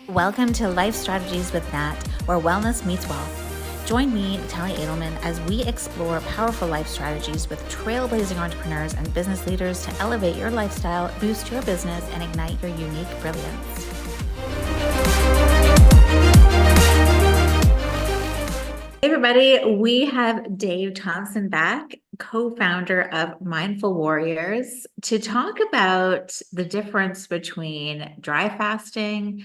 Welcome to Life Strategies with Nat, where wellness meets wealth. Join me, Natalie Edelman, as we explore powerful life strategies with trailblazing entrepreneurs and business leaders to elevate your lifestyle, boost your business, and ignite your unique brilliance. Hey everybody, we have Dave Thompson back, co-founder of Mindful Warriors, to talk about the difference between dry fasting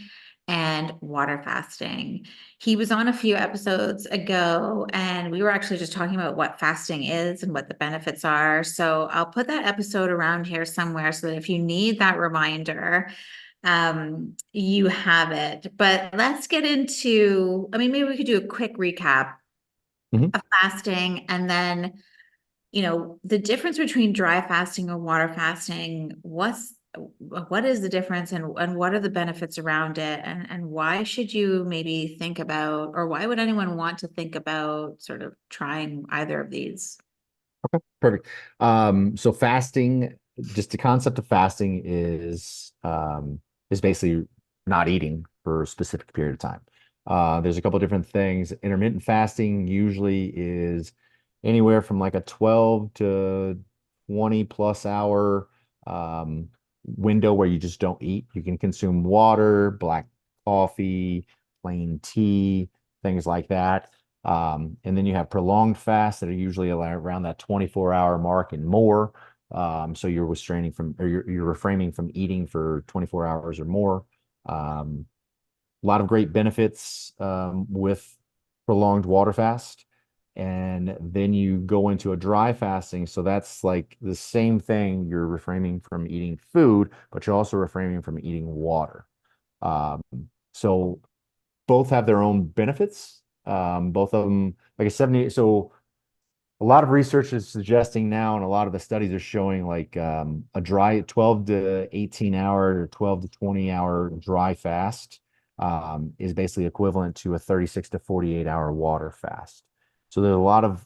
and water fasting. He was on a few episodes ago, and we were actually just talking about what fasting is and what the benefits are. So I'll put that episode around here somewhere so that if you need that reminder, you have it. But let's get into, maybe we could do a quick recap of fasting, and then, the difference between dry fasting or water fasting. What is the difference, and what are the benefits around it, and why should you maybe think about, or why would anyone want to think about sort of trying either of these? Okay, perfect. So fasting, just the concept of fasting is basically not eating for a specific period of time. There's a couple different things. Intermittent fasting usually is anywhere from like a 12 to 20 plus hour window where you just don't eat. You can consume water, black coffee, plain tea, things like that. And then you have prolonged fasts that are usually around that 24-hour mark and more. So you're restraining from, or you're refraining from eating for 24 hours or more. A lot of great benefits with prolonged water fast. And then you go into a dry fasting. So that's like the same thing. You're refraining from eating food, but you're also refraining from eating water. Um, so both have their own benefits. Both of them, like a 70. So a lot of research is suggesting now, and a lot of the studies are showing like a dry 12 to 18 hour or 12 to 20-hour dry fast is basically equivalent to a 36 to 48-hour water fast. So there's a lot of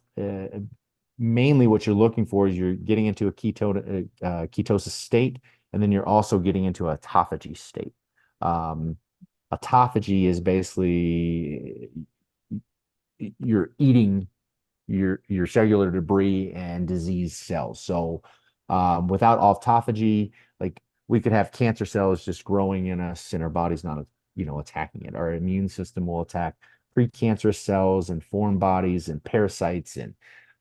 mainly what you're looking for is you're getting into a ketosis state, and then you're also getting into a autophagy state. Um, Autophagy is basically you're eating your cellular debris and disease cells. So without autophagy, like we could have cancer cells just growing in us and our body's not, attacking it. Our immune system will attack precancerous cells and foreign bodies and parasites and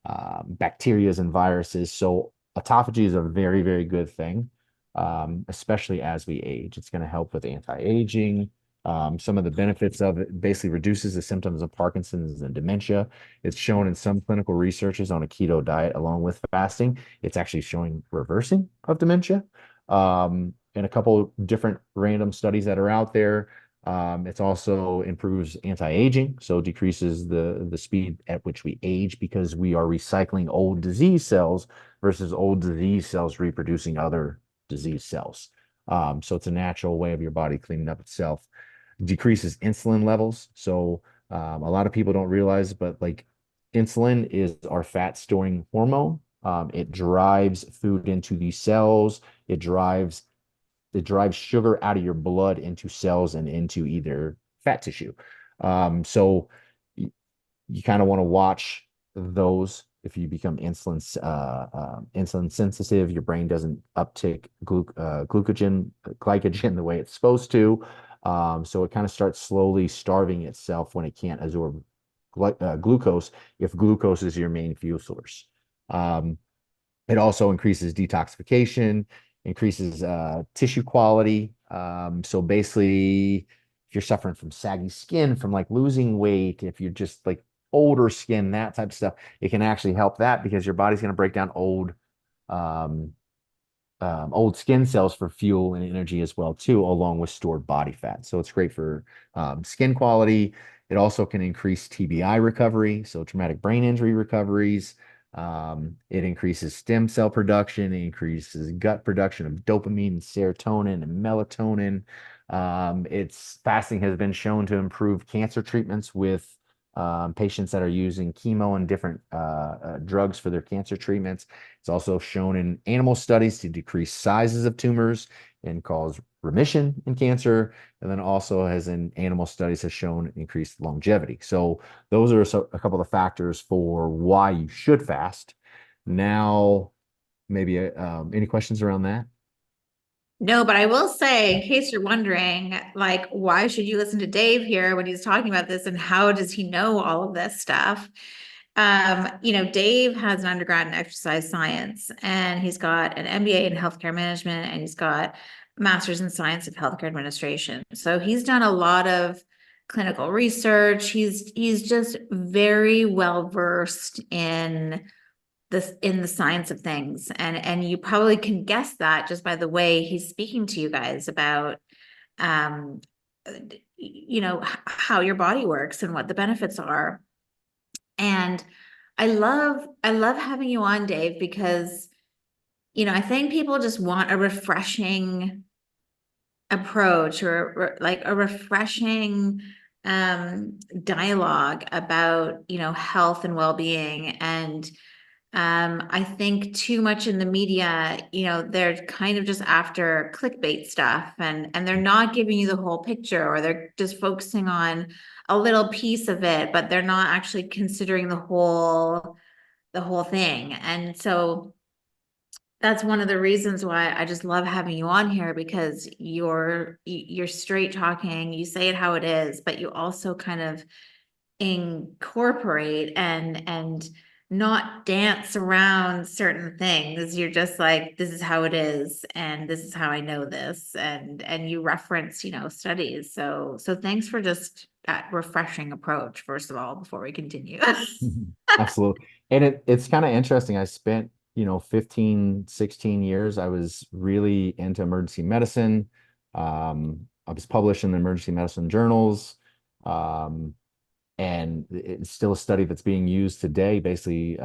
bacterias and viruses. So autophagy is a very, very good thing, especially as we age. It's going to help with anti-aging. Some of the benefits of it basically reduces the symptoms of Parkinson's and dementia. It's shown in some clinical researches on a keto diet along with fasting. It's actually showing reversing of dementia. In a couple different random studies that are out there. It also improves anti-aging, so decreases the speed at which we age because we are recycling old disease cells versus old disease cells reproducing other disease cells. So it's a natural way of your body cleaning up itself. Decreases insulin levels. So a lot of people don't realize, but like insulin is our fat storing hormone. It drives food into these cells. It drives sugar out of your blood into cells and into either fat tissue. So you kind of want to watch those. If you become insulin sensitive, your brain doesn't uptake glycogen the way it's supposed to. So it kind of starts slowly starving itself when it can't absorb glucose, if glucose is your main fuel source. Um, it also increases detoxification, increases tissue quality. So basically, if you're suffering from saggy skin, from like losing weight, if you're just like older skin, that type of stuff, it can actually help that because your body's going to break down um, old skin cells for fuel and energy as well too, along with stored body fat. So it's great for skin quality. It also can increase TBI recovery, so traumatic brain injury recoveries. It increases stem cell production. It increases gut production of dopamine and serotonin and melatonin. Its fasting has been shown to improve cancer treatments with patients that are using chemo and different drugs for their cancer treatments. It's also shown in animal studies to decrease sizes of tumors and cause remission in cancer. And then also has in animal studies has shown increased longevity. So those are a couple of the factors for why you should fast. Now, maybe any questions around that? No, but I will say, in case you're wondering, like, why should you listen to Dave here when he's talking about this and how does he know all of this stuff? Dave has an undergrad in exercise science and he's got an MBA in healthcare management and he's got a master's in science of healthcare administration. So he's done a lot of clinical research. He's just very well versed in the science of things. And you probably can guess that just by the way he's speaking to you guys about um how your body works and what the benefits are. And I love having you on, Dave, because I think people just want a refreshing approach or like a refreshing dialogue about, health and well-being. And I think too much in the media, they're kind of just after clickbait stuff and they're not giving you the whole picture, or they're just focusing on a little piece of it, but they're not actually considering the whole thing. And so that's one of the reasons why I just love having you on here, because you're straight talking, you say it how it is, but you also kind of incorporate and not dance around certain things. You're just like, this is how it is, and this is how I know this, and you reference, studies. So thanks for just that refreshing approach, first of all, before we continue. Absolutely. And it's kind of interesting. I spent, 15, 16 years. I was really into emergency medicine. I was published in the emergency medicine journals. And it's still a study that's being used today, basically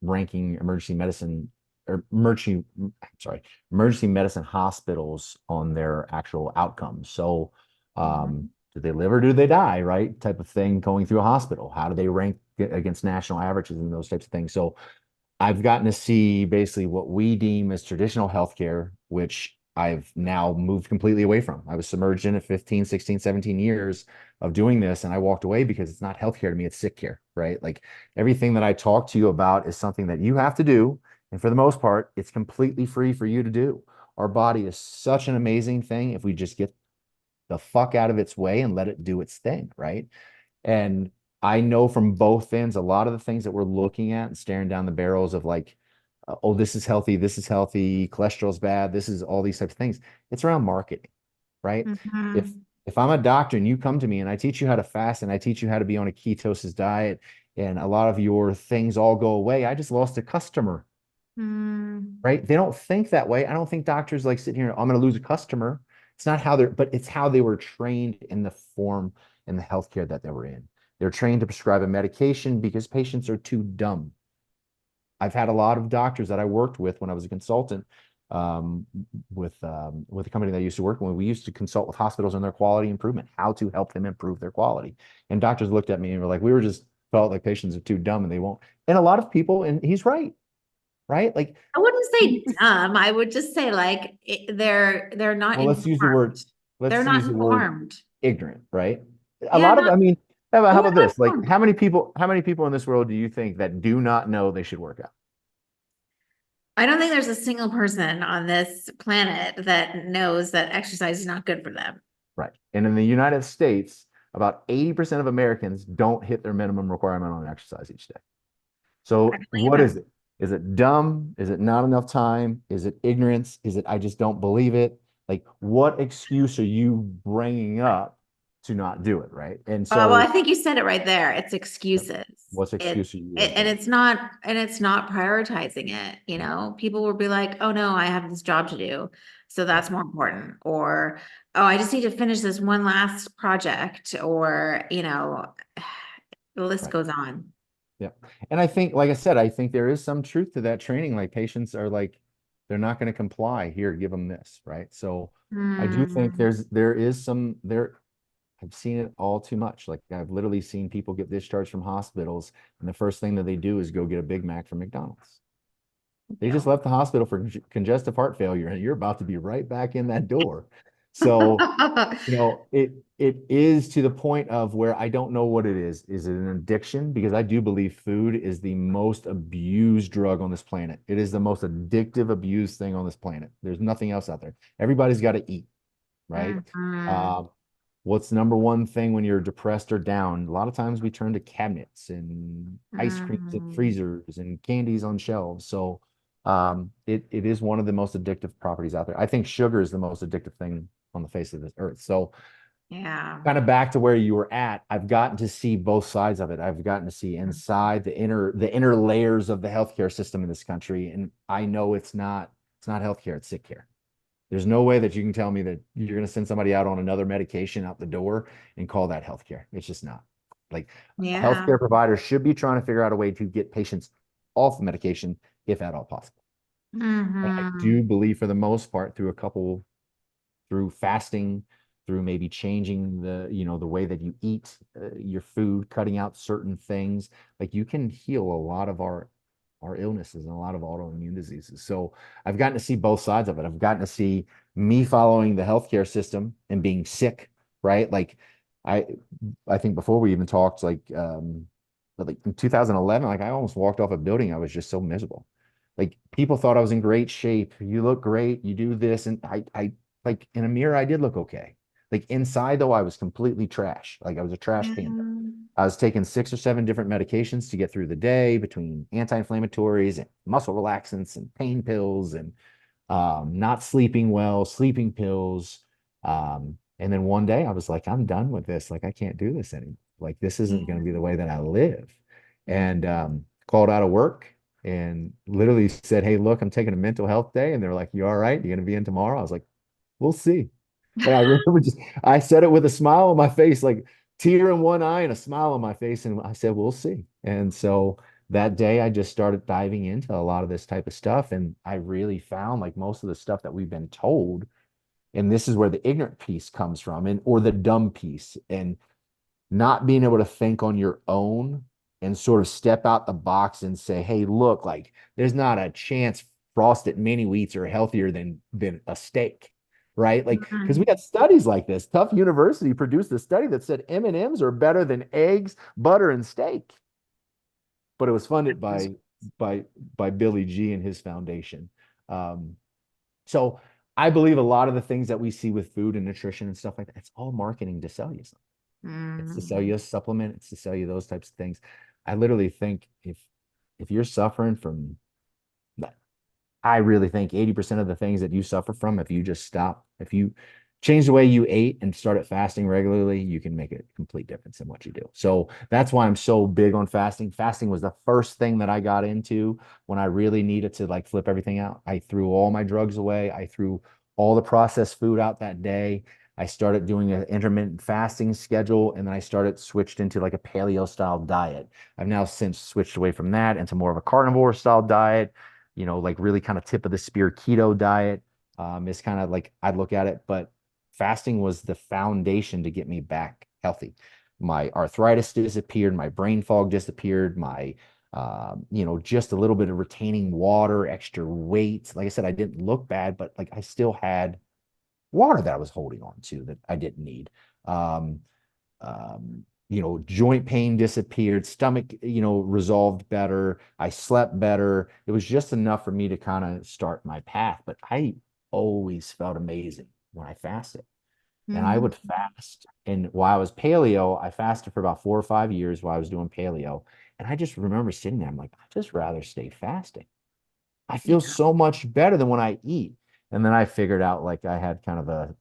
ranking emergency medicine or emergency medicine hospitals on their actual outcomes. So, Mhm. do they live or do they die, right? Type of thing going through a hospital. How do they rank against national averages and those types of things? So, I've gotten to see basically what we deem as traditional healthcare, which I've now moved completely away from. I was submerged in it 15, 16, 17 years of doing this, and I walked away because it's not healthcare to me, it's sick care, right? Like everything that I talk to you about is something that you have to do. And for the most part, it's completely free for you to do. Our body is such an amazing thing if we just get the fuck out of its way and let it do its thing, right? And I know from both ends, a lot of the things that we're looking at and staring down the barrels of like, oh, this is healthy, cholesterol's bad, this is all these types of things. It's around marketing, right? If Mhm. if I'm a doctor and you come to me and I teach you how to fast and I teach you how to be on a ketosis diet and a lot of your things all go away, I just lost a customer, Mm. right? They don't think that way. I don't think doctors like sitting here, I'm going to lose a customer. It's not how but it's how they were trained in the form and the healthcare that they were in. They're trained to prescribe a medication because patients are too dumb. I've had a lot of doctors that I worked with when I was a consultant um, with the company that I used to work with. We used to consult with hospitals on their quality improvement, how to help them improve their quality. And doctors looked at me and were like, "We were just felt like patients are too dumb and they won't." And a lot of people, and he's right, right? Like I wouldn't say dumb. I would just say like they're not well, informed. They're let's not use the word informed. ignorant, right? A Yeah, lot of, not I mean, how yeah, about not this? Like, informed. how many people in this world do you think that do not know they should work out? I don't think there's a single person on this planet that knows that exercise is not good for them. Right. And in the United States, about 80% of Americans don't hit their minimum requirement on exercise each day. I So believe what it. is it? Is it dumb? Is it not enough time? Is it ignorance? Is it I just don't believe it? Like, what excuse are you bringing up to not do it? Right. And Well, I so, think you said it right there. It's excuses. what It, excuse are you it like and giving? it's not prioritizing it. People will be like, "Oh no, I have this job to do, so Right. that's more important." Or, "Oh, I just need to finish this one last project." Or, the list Right. goes on. Yeah. And I think, like I said, I think there is some truth to that training. Like patients are like, they're not going to comply. Here, give them this, right? So I do think Hmm. there is some there. I've seen it all too much. Like I've literally seen people get discharged from hospitals, and the first thing that they do is go get a Big Mac from McDonald's. They just Yeah. left the hospital for congestive heart failure, and you're about to be right back in that door. So, it is to the point of where I don't know what it is. Is it an addiction? Because I do believe food is the most abused drug on this planet. It is the most addictive, abused thing on this planet. There's nothing else out there. Everybody's got to eat, right? Mhm. Um, what's number one thing when you're depressed or down? A lot of times we turn to cabinets and ice creams and Mhm. freezers and candies on shelves. So it is one of the most addictive properties out there. I think sugar is the most addictive thing on the face of this earth. So Yeah. kind of back to where you were at, I've gotten to see both sides of it. I've gotten to see inside the inner layers of the healthcare system in this country. And I know it's not healthcare, it's sick care. There's no way that you can tell me that you're going to send somebody out on another medication out the door and call that healthcare. It's just not. Like Yeah. healthcare providers should be trying to figure out a way to get patients off medication if at all possible. And I Mhm. do believe for the most part through fasting, through maybe changing the way that you eat your food, cutting out certain things, like you can heal a lot of our illnesses and a lot of autoimmune diseases. So I've gotten to see both sides of it. I've gotten to see me following the healthcare system and being sick, right? Like I I think before we even talked, but like in 2011, like I almost walked off a building. I was just so miserable. Like people thought I was in great shape. You look great. You do this, and I like in a mirror, I did look okay. Like inside though, I was completely trash. Like I was a trash panda. Yeah. I was taking 6 or 7 different medications to get through the day between anti-inflammatories and muscle relaxants and pain pills and not sleeping well, sleeping pills. And then one day I was like, I'm done with this. Like I can't do this anymore. Like this isn't going to be the way that I live. And called out of work and literally said, hey, look, I'm taking a mental health day. And they're like, you all right? You're going to be in tomorrow? I was like, we'll see. Like I remember I said it with a smile on my face, like tear in one eye and a smile on my face. And I said, we'll see. And so that day I just started diving into a lot of this type of stuff. And I really found like most of the stuff that we've been told, and this is where the ignorant piece comes from, and or the dumb piece, and not being able to think on your own and sort of step out the box and say, hey, look, like there's not a chance frosted mini wheats are healthier than a steak, right? Like because we Mhm. got studies like this. Tough University produced a study that said M&Ms are better than eggs, butter, and steak, but it was funded by by Billy G and his foundation. Um, so I believe a lot of the things that we see with food and nutrition and stuff like that, it's all marketing to sell you something. It's to sell Mhm. you a supplement. It's to sell you those types of things. I literally think if you're suffering from, I really think 80% of the things that you suffer from, if you just stop, if you change the way you ate and started fasting regularly, you can make a complete difference in what you do. So that's why I'm so big on fasting. Fasting was the first thing that I got into when I really needed to like flip everything out. I threw all my drugs away. I threw all the processed food out that day. I started doing an intermittent fasting schedule, and then I started switched into like a paleo style diet. I've now since switched away from that into more of a carnivore style diet, like really kind of tip of the spear keto diet. Is kind of like I look at it, but fasting was the foundation to get me back healthy. My arthritis disappeared, my brain fog disappeared, my just a little bit of retaining water, extra weight. Like I said, I didn't look bad, but like I still had water that I was holding on to that I didn't need. Um, joint pain disappeared, stomach, resolved better. I slept better. It was just enough for me to kind of start my path. But I always felt amazing when I fasted. And I Mhm. would fast. And while I was paleo, I fasted for about 4 or 5 years while I was doing paleo. And I just remember sitting there, I'm like, I'd just rather stay fasting. I feel Yeah. so much better than when I eat. And then I figured out like I had kind of a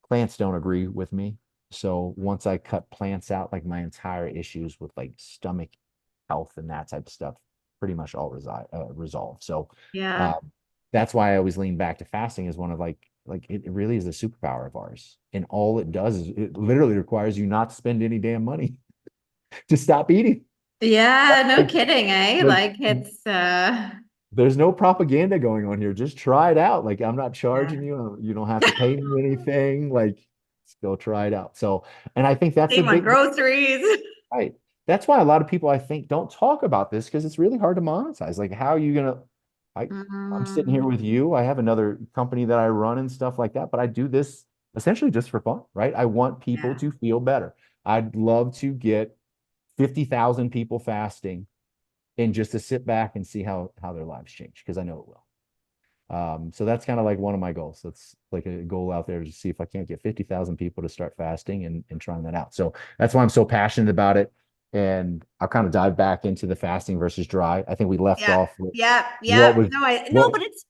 plants don't agree with me. So once I cut plants out, like my entire issues with like stomach health and that type of stuff pretty much all resolved. So Yeah. um, that's why I always lean back to fasting as one of like it really is a superpower of ours. And all it does is it literally requires you not to spend any damn money to stop eating. Yeah, no Like, kidding, eh? like Like it's there's no propaganda going on here. Just try it out. Like I'm not yeah. charging you. You don't have to pay me anything. Like go try it out. So, and I think that's a Save on big, groceries. right. That's why a lot of people I think don't talk about this because it's really hard to monetize. Like, how are you gonna? I I'm sitting here Mm, with you. I have another company that I run and stuff like that, but I do this essentially just for fun, right? I want people yeah. to feel better. I'd love to get 50,000 people fasting and just to sit back and see how their lives change because I know it will. So that's kind of like one of my goals. That's like a goal out there to see if I can't get 50,000 people to start fasting and trying that out. So that's why I'm so passionate about it. And I'll kind of dive back into the fasting versus dry. I think we left Yeah, off with yeah, what yeah. was No, I no, what but it's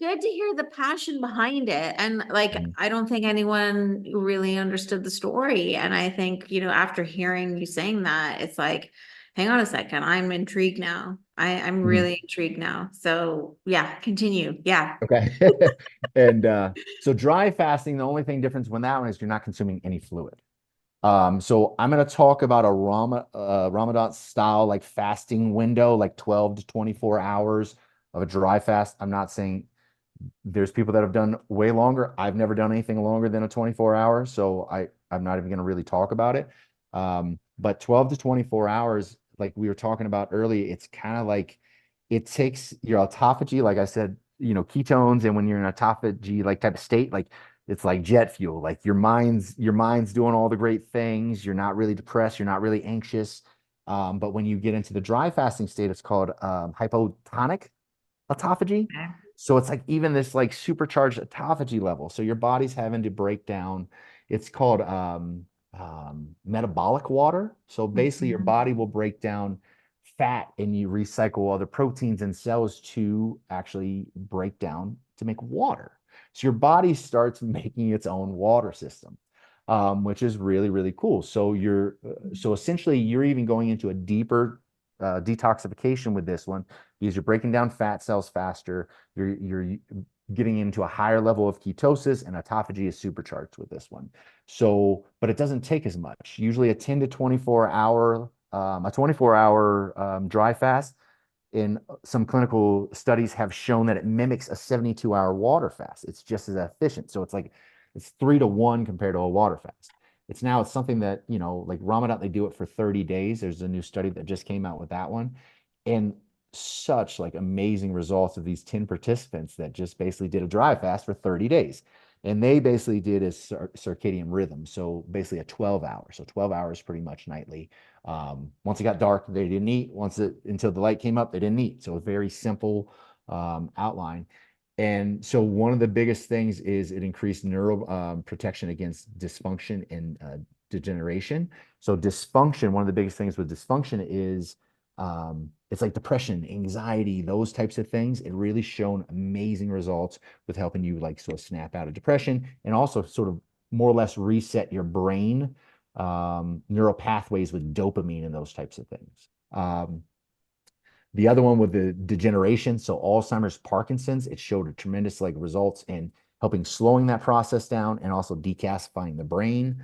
good to hear the passion behind it. And like Mhm. I don't think anyone really understood the story. And I think, after hearing you saying that, it's like, hang on a second, I'm intrigued now. I'm Mhm. really intrigued now. So yeah, continue. Yeah. Okay. And so dry fasting, the only thing difference when that one is you're not consuming any fluid. So I'm going to talk about a Ramadan style like fasting window, like 12 to 24 hours of a dry fast. I'm not saying there's people that have done way longer. I've never done anything longer than a 24 hour, so I'm not even going to really talk about it. But 12 to 24 hours, like we were talking about earlier, it's kind of like it takes your autophagy, like I said, ketones, and when you're in autophagy like type of state, like it's like jet fuel. Like your mind's doing all the great things. You're not really depressed. You're not really anxious. But when you get into the dry fasting state, it's called hypotonic autophagy. Okay. So it's like even this like supercharged autophagy level. So your body's having to break down. It's called metabolic water. So basically, your Mhm. body will break down fat and you recycle other proteins and cells to actually break down to make water. So your body starts making its own water system, which is really, really cool. So so essentially you're even going into a deeper detoxification with this one because you're breaking down fat cells faster. You're getting into a higher level of ketosis, and autophagy is supercharged with this one. So, but it doesn't take as much. Usually, a 24-hour dry fast in some clinical studies have shown that it mimics a 72-hour water fast. It's just as efficient. So it's 3 to 1 compared to a water fast. It's something that, like Ramadan, they do it for 30 days. There's a new study that just came out with that one. And such like amazing results of these 10 participants that just basically did a dry fast for 30 days. And they basically did a circadian rhythm. So basically a 12 hours. So 12 hours pretty much nightly. Once it got dark, they didn't eat. Until the light came up, they didn't eat. So a very simple outline. And so one of the biggest things is it increased neural protection against dysfunction and degeneration. So dysfunction, one of the biggest things with dysfunction is it's like depression, anxiety, those types of things. It really shown amazing results with helping you like sort of snap out of depression and also sort of more or less reset your brain neural pathways with dopamine and those types of things. The other one with the degeneration, so Alzheimer's, Parkinson's, it showed a tremendous like results in helping slowing that process down and also decalcifying the brain.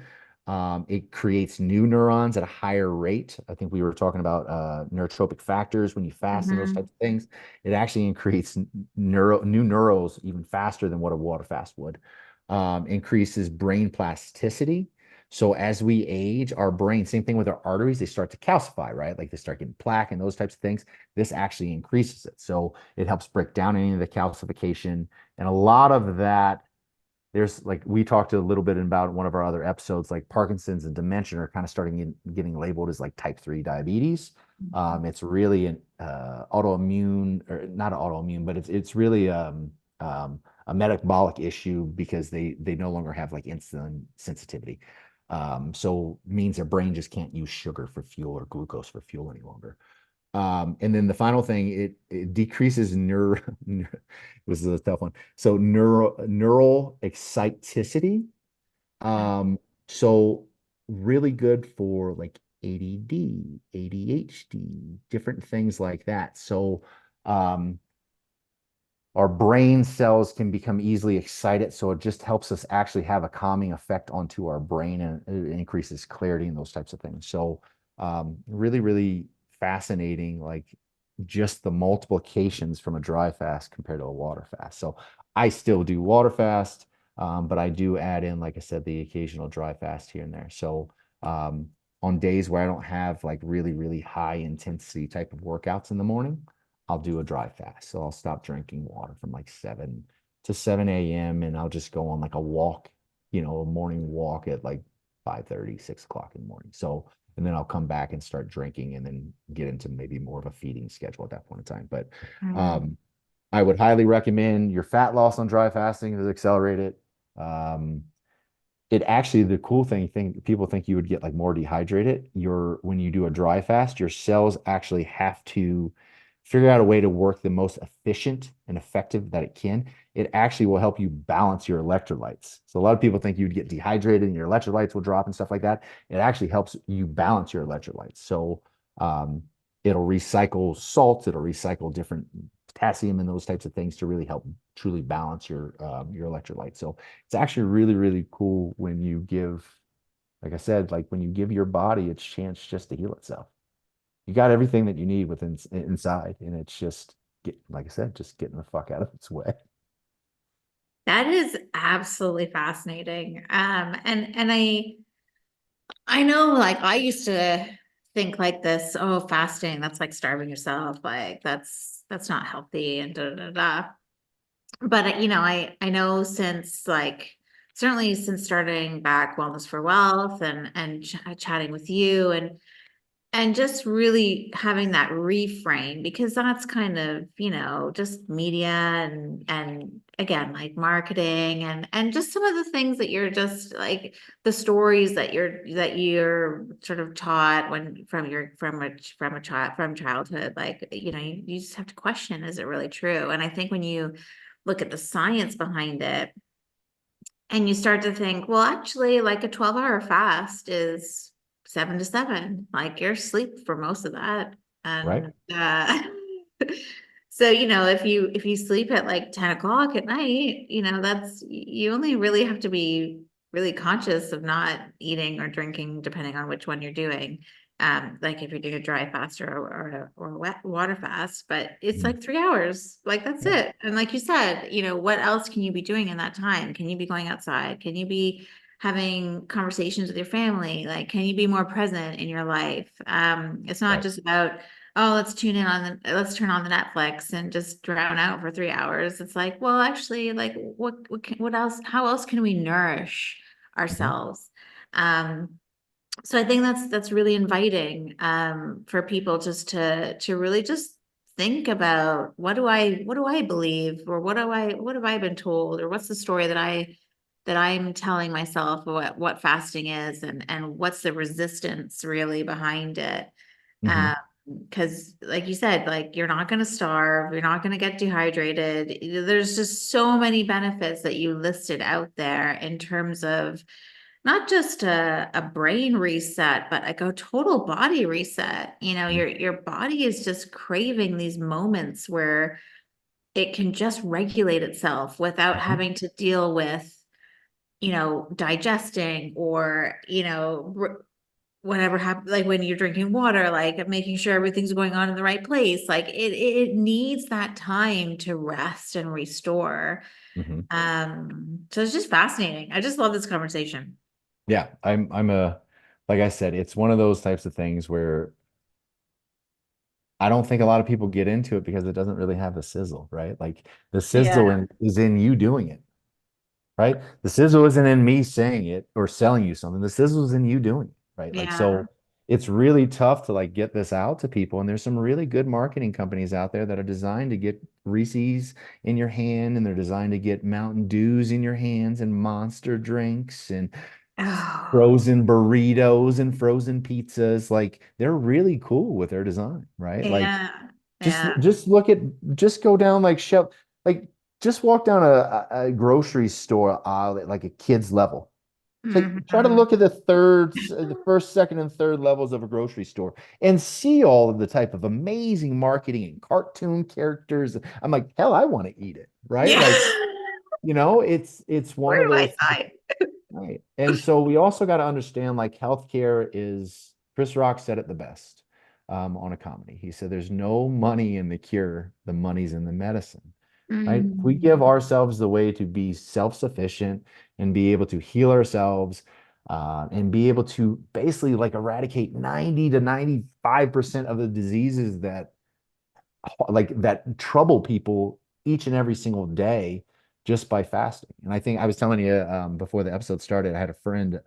It creates new neurons at a higher rate. I think we were talking about neurotropic factors when you fast and those Mhm. types of things. It actually creates new neurons even faster than what a water fast would. Increases brain plasticity. So as we age, our brain, same thing with our arteries, they start to calcify, right? Like they start getting plaque and those types of things. This actually increases it. So it helps break down any of the calcification. And a lot of that, there's like we talked a little bit about one of our other episodes, like Parkinson's and dementia are kind of getting labeled as like type 3 diabetes. It's really an autoimmune or not autoimmune, but it's really um, a metabolic issue because they no longer have like insulin sensitivity. So means their brain just can't use sugar for fuel or glucose for fuel any longer. And then the final thing, it decreases this is a tough one. So neural exciticity. Um, so really good for like ADD, ADHD, different things like that. So um, our brain cells can become easily excited. So it just helps us actually have a calming effect onto our brain and it increases clarity and those types of things. So really, really fascinating, like just the multiplications from a dry fast compared to a water fast. So I still do water fast. But I do add in, like I said, the occasional dry fast here and there. So um, on days where I don't have like really, really high intensity type of workouts in the morning, I'll do a dry fast. So I'll stop drinking water from like 7 to 7 a.m. and I'll just go on like a walk, a morning walk at like 5:30, 6 o'clock in the morning. So, and then I'll come back and start drinking and then get into maybe more of a feeding schedule at that point in time. But Mhm. um, I would highly recommend your fat loss on dry fasting is accelerated. Um, it actually, the cool thing, people think you would get like more dehydrated. When you do a dry fast, your cells actually have to figure out a way to work the most efficient and effective that it can. It actually will help you balance your electrolytes. So a lot of people think you'd get dehydrated and your electrolytes will drop and stuff like that. It actually helps you balance your electrolytes. So um, it'll recycle salts, it'll recycle different potassium and those types of things to really help truly balance your electrolytes. So it's actually really, really cool when you give, like I said, like when you give your body its chance just to heal itself. You got everything that you need within inside, and it's just like I said, just getting the fuck out of its way. That is absolutely fascinating. And I know like I used to think like this, oh, fasting, that's like starving yourself, like that's not healthy and da da da. Da. But I know since like certainly since starting back Wellness for Wealth and chatting with you and just really having that reframe because that's kind of just media and again like marketing and just some of the things that you're just like the stories that you're sort of taught when from a child from childhood like you just have to question, is it really true? And I think when you look at the science behind it and you start to think, well, actually, like a 12-hour fast is 7 to 7. Like you're asleep for most of that. Right? And so, if you sleep at like 10 o'clock at night, that's you only really have to be really conscious of not eating or drinking, depending on which one you're doing. Like if you're doing a dry fast or a wet water fast, but it's Mhm. like 3 hours, like that's Yeah. it. And like you said, what else can you be doing in that time? Can you be going outside? Can you be having conversations with your family? Like, can you be more present in your life? It's not Right. just about, oh, let's turn on the Netflix and just drown out for 3 hours. It's like, well, actually, like what else, how else can we nourish Mhm. ourselves? Um, so I think that's really inviting for people just to really just think about what do I believe, or what have I been told, or what's the story that I'm telling myself what fasting is, and what's the resistance really behind it. Mhm. Um, because like you said, like you're not going to starve, you're not going to get dehydrated. There's just so many benefits that you listed out there in terms of not just a brain reset, but like a total body reset. Mhm. Your body is just craving these moments where it can just regulate itself without Mhm. having to deal with, digesting or, whatever happens, like when you're drinking water, like making sure everything's going on in the right place. Like it needs that time to rest and restore. Mhm. So it's just fascinating. I just love this conversation. Yeah, like I said, it's one of those types of things where I don't think a lot of people get into it because it doesn't really have the sizzle, right? Like the sizzle Yeah. is in you doing it, right? The sizzle isn't in me saying it or selling you something. The sizzle is in you doing it, right? Like Yeah. so it's really tough to like get this out to people. And there's some really good marketing companies out there that are designed to get Reese's in your hand, and they're designed to get Mountain Dews in your hands and monster drinks and Oh, frozen burritos and frozen pizzas. Like they're really cool with their design, right? Like yeah. just Yeah. just look at just go down like shelf like just walk down a grocery store aisle at like a kid's level. It's like try to Mhm. look at the first, second, and third levels of a grocery store and see all of the type of amazing marketing and cartoon characters. I'm like, hell, I want to eat it, right? Yeah. Like, it's one Where of do I those. sign? Right. And so we also got to understand like healthcare is, Chris Rock said it the best on a comedy. He said, there's no money in the cure, the money's in the medicine. right? If we give Mm. ourselves the way to be self-sufficient and be able to heal ourselves, and be able to basically like eradicate 90 to 95% of the diseases that that trouble people each and every single day just by fasting. And I think I was telling you before the episode started, I had a friend,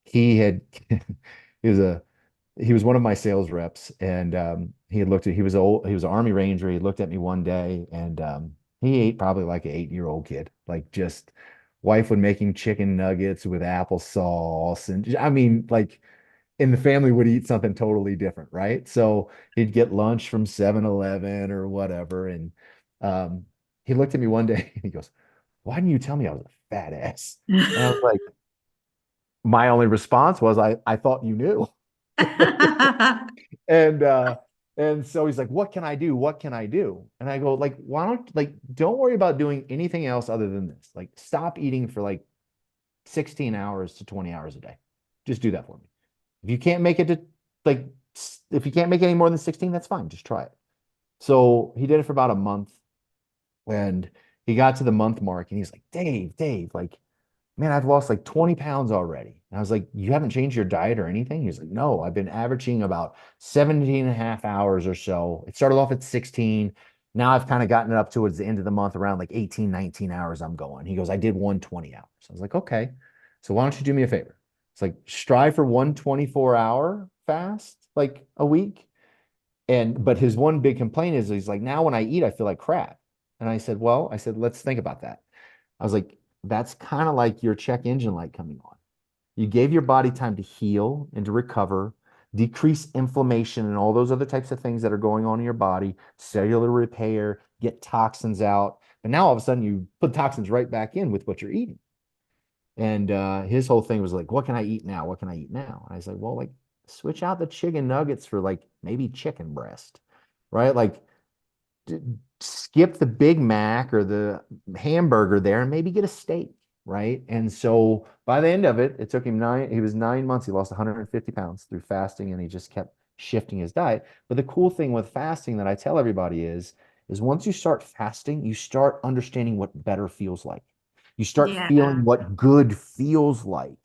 he had he was a he was one of my sales reps, and he was an Army Ranger. He looked at me one day, and he ate probably like an 8-year-old kid, like just wife would make him chicken nuggets with applesauce, and I mean, like, and the family would eat something totally different, right? So he'd get lunch from 7-Eleven or whatever, and um, he looked at me one day and he goes, "Why didn't you tell me I was a fat ass?" And I was like, my only response was, I thought you knew. And and so he's like, what can I do? What can I do? And I go, like, why don't, like, don't worry about doing anything else other than this. Like, stop eating for like 16 hours to 20 hours a day. Just do that for me. If you can't make it to like if you can't make any more than 16, that's fine. Just try it. So he did it for about a month, and he got to the month mark and he's like, Dave, like, man, I've lost like 20 pounds already. And I was like, you haven't changed your diet or anything? He's like, no, I've been averaging about 17 and a half hours or so. It started off at 16. Now I've kind of gotten it up towards the end of the month, around like 18, 19 hours I'm going. He goes, I did 120 hours. I was like, okay. So why don't you do me a favor? It's like strive for 124-hour fast, like a week. And but his one big complaint is he's like, now when I eat, I feel like crap. And I said, let's think about that. I was like, that's kind of like your check engine light coming on. You gave your body time to heal and to recover, decrease inflammation and all those other types of things that are going on in your body, cellular repair, get toxins out. But now all of a sudden you put toxins right back in with what you're eating. And his whole thing was like, what can I eat now? What can I eat now? And I was like, well, like, switch out the chicken nuggets for like maybe chicken breast, right? Like, skip the Big Mac or the hamburger there and maybe get a steak, right? And so by the end of it, it took him he was 9 months. He lost 150 pounds through fasting, and he just kept shifting his diet. But the cool thing with fasting that I tell everybody is once you start fasting, you start understanding what better feels like. You start Yeah. feeling what good feels like.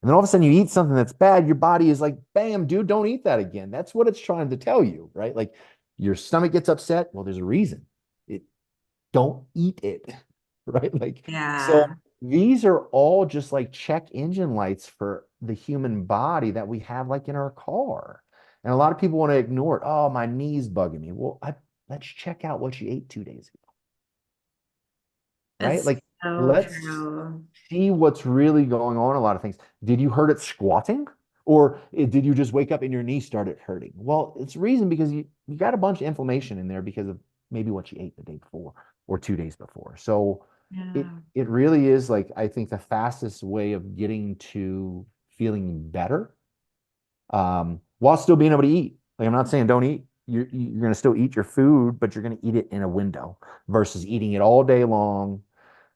And then all of a sudden you eat something that's bad, your body is like, bam, dude, don't eat that again. That's what it's trying to tell you, right? Like, your stomach gets upset. Well, there's a reason. It Don't eat it, right? Like, so Yeah. these are all just like check engine lights for the human body that we have like in our car. And a lot of people want to ignore it. Oh, my knee's bugging me. Well, let's check out what you ate 2 days ago, right? It's Like, so let's true. see what's really going on. A lot of things. Did you hurt it squatting? Or did you just wake up and your knee started hurting? Well, it's reason because you got a bunch of inflammation in there because of maybe what you ate the day before or 2 days before. So Yeah. it really is, like, I think the fastest way of getting to feeling better, while still being able to eat. Like, I'm not saying don't eat. You're going to still eat your food, but you're going to eat it in a window versus eating it all day long,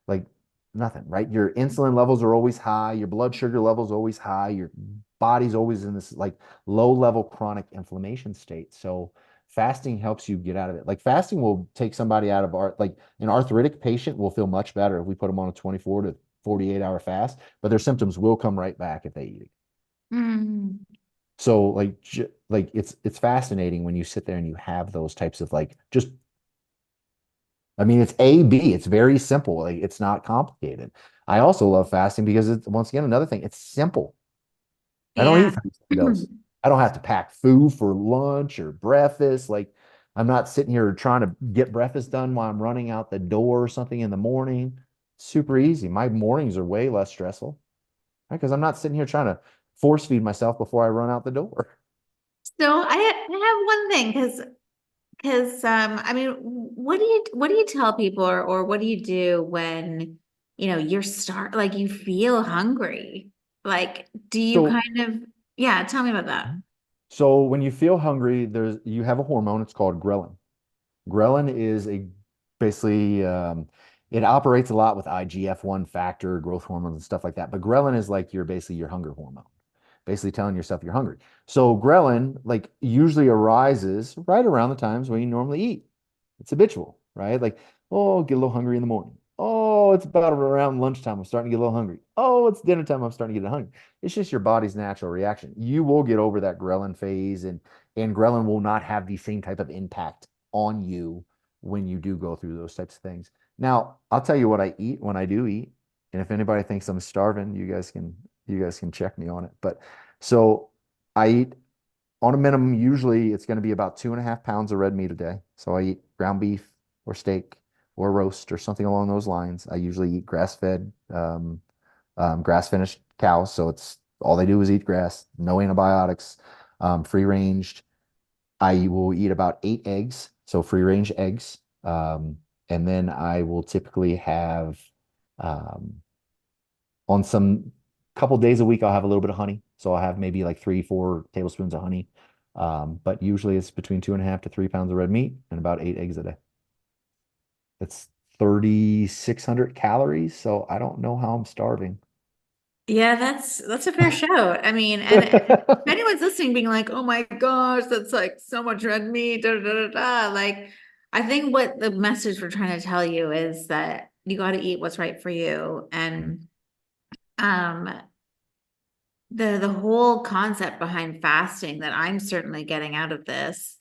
like nothing, right? Your insulin levels are always high, your blood sugar levels always high, your body's always in this like low level chronic inflammation state. So fasting helps you get out of it. Like, fasting will take somebody out of like an arthritic patient will feel much better if we put them on a 24 to 48-hour fast, but their symptoms will come right back if they eat it. Mm. So like like it's fascinating when you sit there and you have those types of like just, I mean, it's A, B. It's very simple. Like, it's not complicated. I also love fasting because it's, once again, another thing. It's simple. I don't Yeah. eat from those. I don't have to pack food for lunch or breakfast. Like, I'm not sitting here trying to get breakfast done while I'm running out the door or something in the morning. Super easy. My mornings are way less stressful, right? Because I'm not sitting here trying to force feed myself before I run out the door. So I have one thing because I mean, what do you tell people, or what do you do when you're like you feel hungry? Like, do you So kind of, yeah, tell me about that. so when you feel hungry, you have a hormone. It's called ghrelin. Ghrelin is a basically it operates a lot with IGF-1 factor, growth hormones and stuff like that. But ghrelin is like your basically your hunger hormone, basically telling yourself you're hungry. So ghrelin usually arises right around the times when you normally eat. It's habitual, right? Like Oh, get a little hungry in the morning. Oh, it's about around lunchtime. I'm starting to get a little hungry. Oh, it's dinner time. I'm starting to get hungry. It's just your body's natural reaction. You will get over that ghrelin phase, and ghrelin will not have the same type of impact on you when you do go through those types of things. Now, I'll tell you what I eat when I do eat, and if anybody thinks I'm starving, you guys can check me on it. But so I eat on a minimum, usually it's going to be about 2.5 pounds of red meat a day. So I eat ground beef or steak or roast or something along those lines. I usually eat grass-fed, grass-finished cows. So it's all they do is eat grass, no antibiotics, free ranged. I will eat about 8 eggs, so free range eggs. And then I will typically have um, on some couple days a week, I'll have a little bit of honey. So I'll have maybe like 3, 4 tablespoons of honey. But usually it's between 2.5 to 3 pounds of red meat and about 8 eggs a day. That's 3,600 calories. So I don't know how I'm starving. Yeah, that's a fair shout. I mean, and if anyone's listening, being like, "Oh my gosh, that's like so much red meat," da da da da. Like, I think what the message we're trying to tell you is that you got to eat what's right for you, and um, the whole concept behind fasting that I'm certainly getting out of this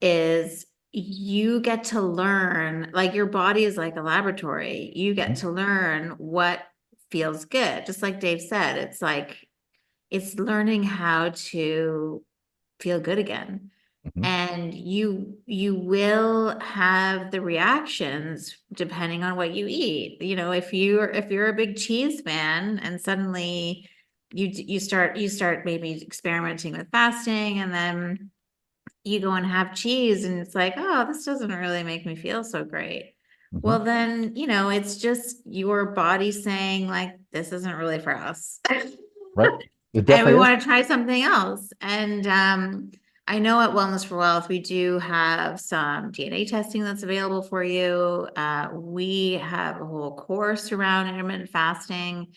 is you get to learn, like your body is like a laboratory. You get to learn what feels good. Just like Dave said, it's like it's learning how to feel good again. Mhm. And you will have the reactions depending on what you eat. You know, if you're a big cheese fan and suddenly you start maybe experimenting with fasting, and then you go and have cheese and it's like, oh, this doesn't really make me feel so great. Mhm. Well, then, it's just your body saying, like, this isn't really for us. Right. It And we definitely is. want to try something else. And I know at Wellness for Wealth, we do have some DNA testing that's available for you. We have a whole course around intermittent fasting.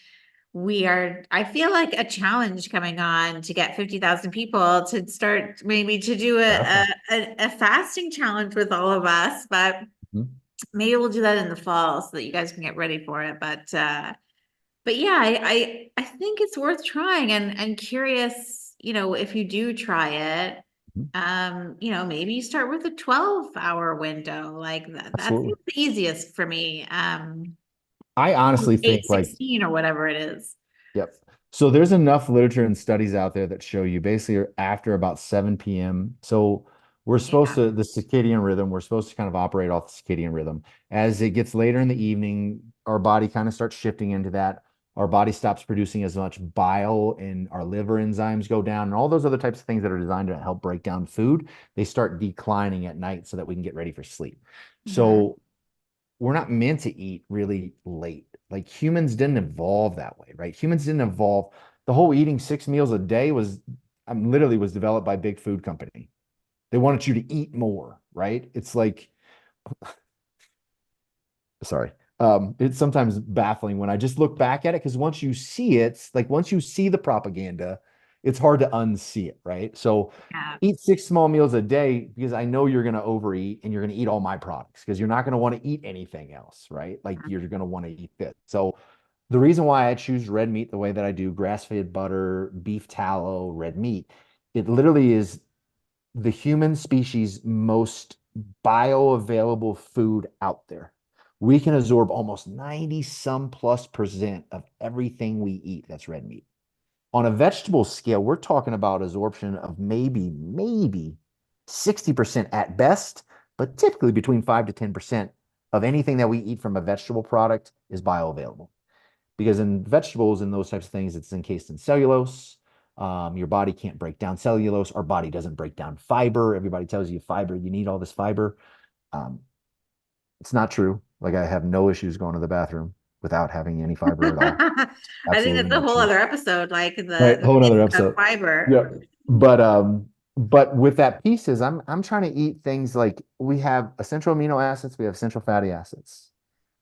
I feel like a challenge coming on to get 50,000 people to start maybe to do Definitely. a fasting challenge with all of us, but Mhm. maybe we'll do that in the fall so that you guys can get ready for it. But yeah, I think it's worth trying, and curious, if you do try it, Mhm. maybe you start with a 12-hour window. Like that Absolutely. seems the easiest for me. I honestly think like 8:16 or whatever it is. yep. So there's enough literature and studies out there that show you basically after about 7 p.m. So we're supposed Yeah. to, the circadian rhythm, we're supposed to kind of operate off the circadian rhythm. As it gets later in the evening, our body kind of starts shifting into that. Our body stops producing as much bile and our liver enzymes go down and all those other types of things that are designed to help break down food. They start declining at night so that we can get ready for sleep. Mhm. So we're not meant to eat really late. Like humans didn't evolve that way, right? Humans didn't evolve. The whole eating 6 meals a day was, literally was developed by big food company. They wanted you to eat more, right? It's like, sorry. It's sometimes baffling when I just look back at it because once you see it, like once you see the propaganda, it's hard to unsee it, right? So Yeah. eat 6 small meals a day because I know you're going to overeat and you're going to eat all my products because you're not going to want to eat anything else, right? Like you're going to want to eat this. So the reason why I choose red meat the way that I do, grass-fed butter, beef tallow, red meat, it literally is the human species' most bioavailable food out there. We can absorb almost 90 some plus percent of everything we eat that's red meat. On a vegetable scale, we're talking about absorption of maybe 60% at best, but typically between 5 to 10% of anything that we eat from a vegetable product is bioavailable because in vegetables and those types of things, it's encased in cellulose. Your body can't break down cellulose. Our body doesn't break down fiber. Everybody tells you fiber, you need all this fiber. Um, it's not true. Like I have no issues going to the bathroom without having any fiber at all. I think Absolutely that's a no whole issues. other episode, like Right, the whole myth another of episode. fiber. Yeah. But with that pieces, I'm trying to eat things like we have essential amino acids, we have essential fatty acids.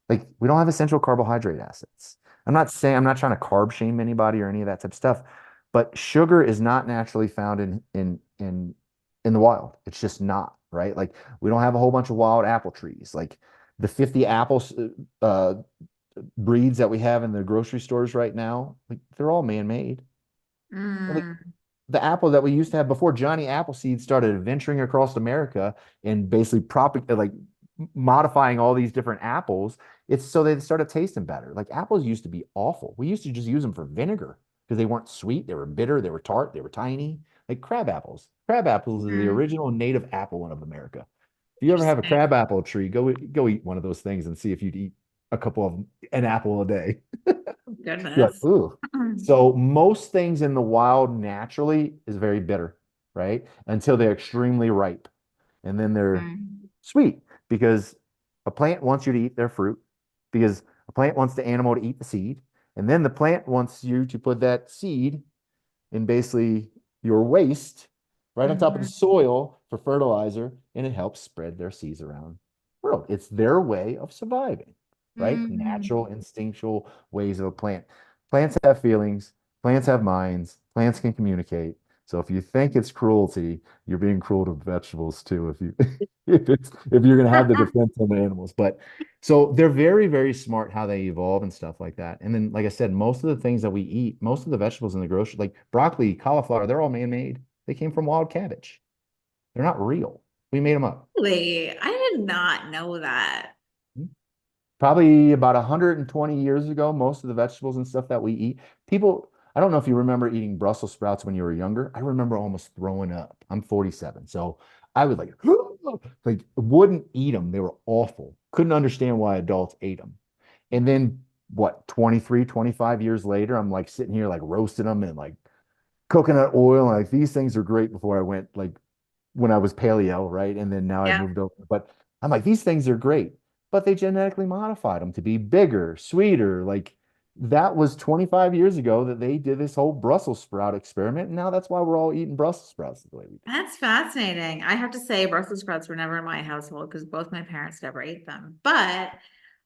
Like we don't have essential carbohydrate acids. I'm not trying to carb shame anybody or any of that type of stuff, but sugar is not naturally found in the wild. It's just not, right? Like we don't have a whole bunch of wild apple trees. Like the 50 apples breeds that we have in the grocery stores right now, like they're all man-made. Like Mm, the apple that we used to have before Johnny Appleseed started venturing across America and basically like modifying all these different apples, it's so they started tasting better. Like apples used to be awful. We used to just use them for vinegar because they weren't sweet, they were bitter, they were tart, they were tiny. Like crab apples. Crab apples is the mm, original native apple of America. If you ever have a interesting. crab apple tree, go eat one of those things and see if you'd eat a couple of an apple a day. You're like, Goodness. ooh. So most things in the wild naturally is very bitter, right? Until they're extremely ripe. And then they're Mm, sweet because a plant wants you to eat their fruit because a plant wants the animal to eat the seed. And then the plant wants you to put that seed in basically your waste right on top of the mhm, soil for fertilizer, and it helps spread their seeds around the world. It's their way of surviving, right? mm. Natural, instinctual ways of a plant. Plants have feelings, plants have minds, plants can communicate. So if you think it's cruelty, you're being cruel to vegetables too. If you if you're gonna have the defense on the animals, but so they're very, very smart how they evolve and stuff like that. And then, like I said, most of the things that we eat, most of the vegetables in the grocery, like broccoli, cauliflower, they're all man-made. They came from wild cabbage. They're not real. We made them up. Really? I did not know that. Probably about 120 years ago, most of the vegetables and stuff that we eat, people, I don't know if you remember eating Brussels sprouts when you were younger. I remember almost throwing up. I'm 47. So I would like wouldn't eat them. They were awful. Couldn't understand why adults ate them. And then what, 23, 25 years later, I'm like sitting here like roasting them and like coconut oil. And like these things are great before I went like when I was paleo, right? And then now I've Yeah. moved over. But I'm like, these things are great, but they genetically modified them to be bigger, sweeter. Like that was 25 years ago that they did this whole Brussels sprout experiment. And now that's why we're all eating Brussels sprouts the way we do. That's fascinating. I have to say, Brussels sprouts were never in my household because both my parents never ate them. But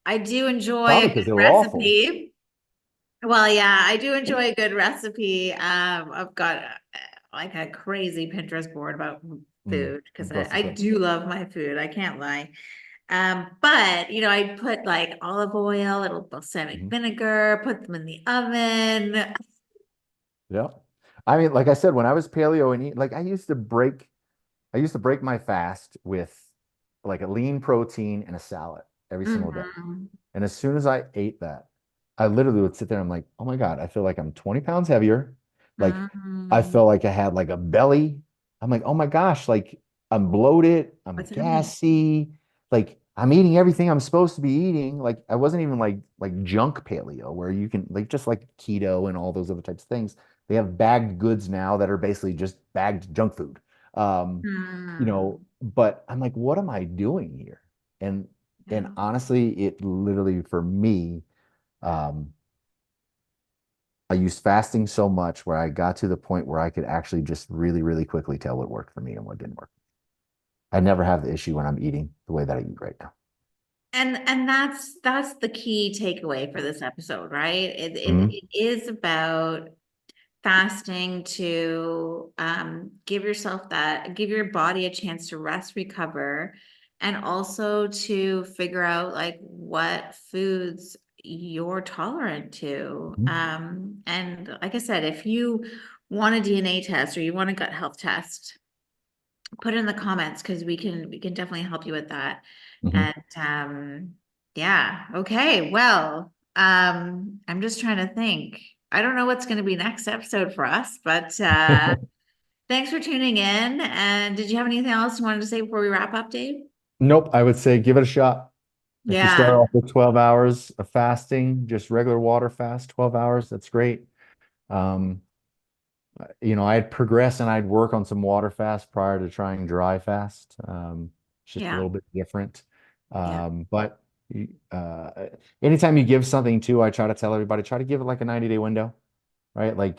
I do enjoy a Probably because good they were awful. recipe. Well, yeah, I do enjoy a good recipe. I've got like a crazy Pinterest board about food because I Brussels sprouts. do love my food. I can't lie. But I put like olive oil, little balsamic Mhm. vinegar, put them in the oven. Yeah. I mean, like I said, when I was paleo and eat, like I used to break my fast with like a lean protein and a salad every single day. Mhm. And as soon as I ate that, I literally would sit there. I'm like, oh my God, I feel like I'm 20 pounds heavier. Like I Mhm. felt like I had like a belly. I'm like, oh my gosh, like I'm bloated, I'm What's happening? gassy, like I'm eating everything I'm supposed to be eating. Like I wasn't even like junk paleo where you can like just like keto and all those other types of things. They have bagged goods now that are basically just bagged junk food. Um, Hmm. but I'm like, what am I doing here? And Yeah. honestly, it literally for me, um, I used fasting so much where I got to the point where I could actually just really, really quickly tell what worked for me and what didn't work. I never have the issue when I'm eating the way that I eat right now. And that's the key takeaway for this episode, right? Mhm. It is about fasting to give your body a chance to rest, recover, and also to figure out like what foods you're tolerant to. Mhm. And like I said, if you want a DNA test or you want a gut health test, put it in the comments because we can definitely help you with that. Mhm. And yeah, okay. Well, I'm just trying to think. I don't know what's going to be next episode for us, but thanks for tuning in. And did you have anything else you wanted to say before we wrap up, Dave? Nope, I would say give it a shot. If you start Yeah, off with 12 hours of fasting, just regular water fast, 12 hours, that's great. Um, I'd progress and I'd work on some water fast prior to trying dry fast. It's just a yeah, little bit different. yeah, But anytime you give something to, I try to tell everybody, try to give it like a 90-day window, right? Like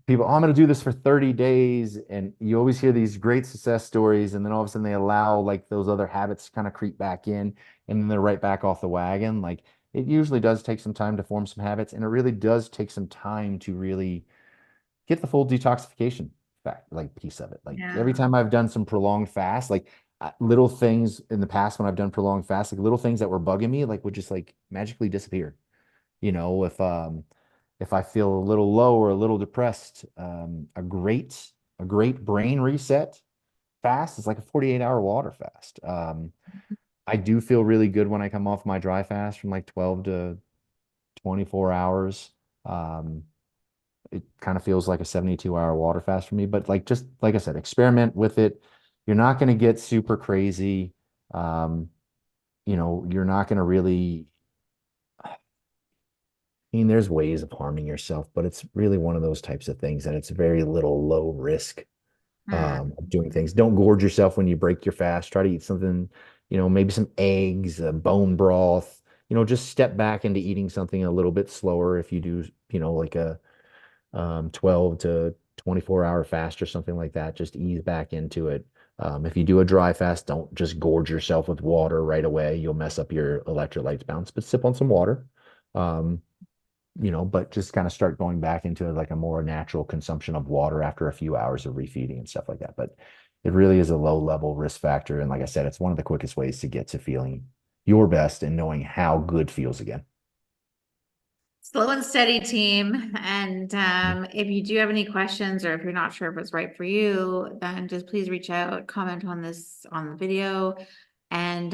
people, oh, I'm going to do this for 30 days. And you always hear these great success stories. And then all of a sudden they allow like those other habits to kind of creep back in and then they're right back off the wagon. Like it usually does take some time to form some habits. And it really does take some time to really get the full detoxification fact, like piece of it. Like every yeah. time I've done some prolonged fast, like little things in the past when I've done prolonged fast, like little things that were bugging me, like would just like magically disappear. If I feel a little low or a little depressed, a great brain reset fast is like a 48-hour water fast. I do feel really good when I come off my dry fast from like 12 to 24 hours. Um, it kind of feels like a 72-hour water fast for me, but like, just like I said, experiment with it. You're not going to get super crazy. Um, you're not going to really, I mean, there's ways of harming yourself, but it's really one of those types of things that it's very little low risk of doing things. Don't gorge yourself when you break your fast. Try to eat something, maybe some eggs, bone broth, just step back into eating something a little bit slower if you do, like a 12 to 24-hour fast or something like that. Just ease back into it. If you do a dry fast, don't just gorge yourself with water right away. You'll mess up your electrolytes balance, but sip on some water. Um, but just kind of start going back into like a more natural consumption of water after a few hours of refeeding and stuff like that. But it really is a low level risk factor. And like I said, it's one of the quickest ways to get to feeling your best and knowing how good feels again. Slow and steady, team. And if you do have any questions, or if you're not sure if it's right for you, then just please reach out, comment on the video, and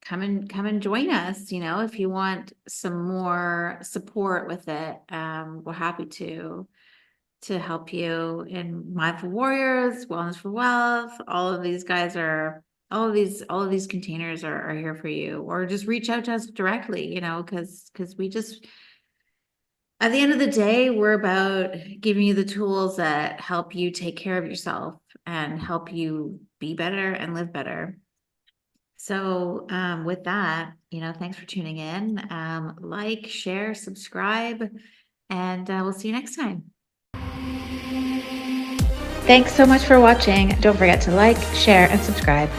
come and join us. If you want some more support with it, we're happy to help you in Mindful Warriors, Wellness for Wealth. All of these containers are here for you. Or just reach out to us directly, because we just, at the end of the day, we're about giving you the tools that help you take care of yourself and help you be better and live better. So with that, thanks for tuning in. Like, share, subscribe, and we'll see you next time. Thanks so much for watching. Don't forget to like, share, and subscribe.